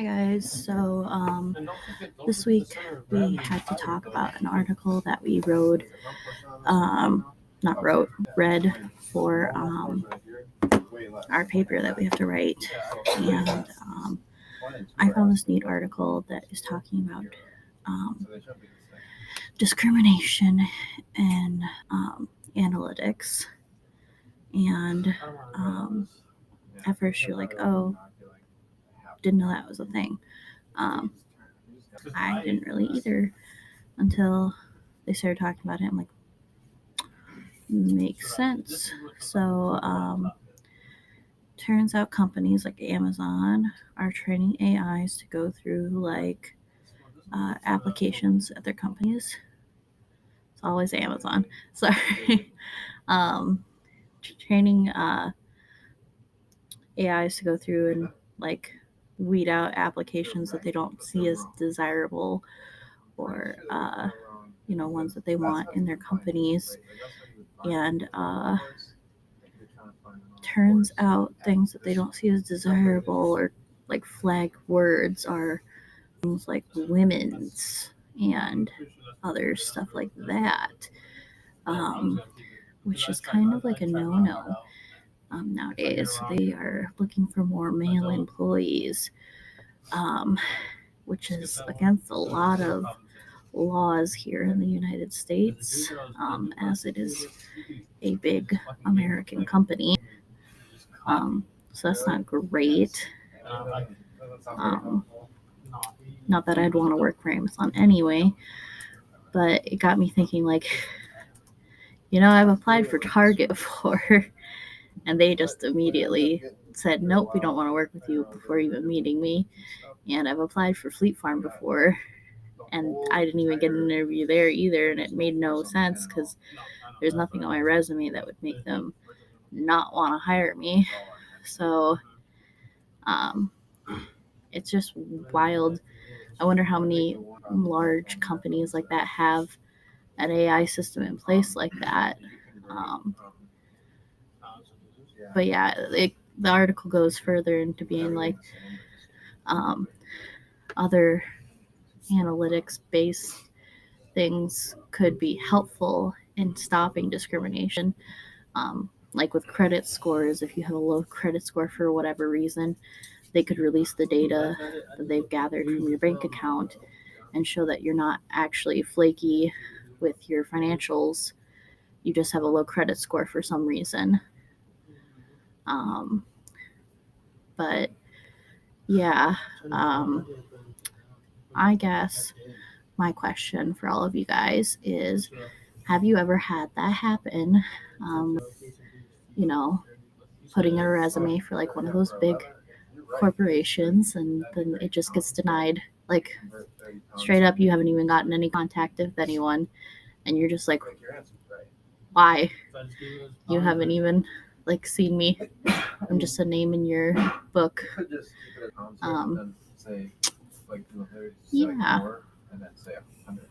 Hi guys. This week we had to talk about an article that we read for our paper that we have to write, and I found this neat article that is talking about discrimination in analytics, and at first you're like, oh, didn't know that was a thing. I didn't really either until they started talking about it. I'm like, makes sense. Turns out companies like Amazon are training AIs to go through applications at their companies. It's always Amazon. Sorry. Training AIs to go through and weed out applications that they don't see as desirable, or ones that they want in their companies. And turns out things that they don't see as desirable or flag words are things like women's and other stuff like that, which is kind of like a no-no nowadays. They are looking for more male employees, which is against a lot of laws here in the United States, as it is a big American company. So that's not great. Not that I'd want to work for Amazon anyway, but it got me thinking, I've applied for Target before, and they just immediately said, nope, we don't want to work with you before even meeting me. And I've applied for Fleet Farm before, and I didn't even get an interview there either, and it made no sense because there's nothing on my resume that would make them not want to hire me. So it's just wild. I wonder how many large companies like that have an AI system in place like that. But yeah, the article goes further into being other analytics-based things could be helpful in stopping discrimination. Like with credit scores, if you have a low credit score for whatever reason, they could release the data that they've gathered from your bank account and show that you're not actually flaky with your financials. You just have a low credit score for some reason. But yeah, I guess my question for all of you guys is, have you ever had that happen? Putting in a resume for one of those big corporations, and then it just gets denied. Straight up, you haven't even gotten any contact with anyone, and you're just like, why? You haven't even seen me. I'm just a name in your book. Yeah.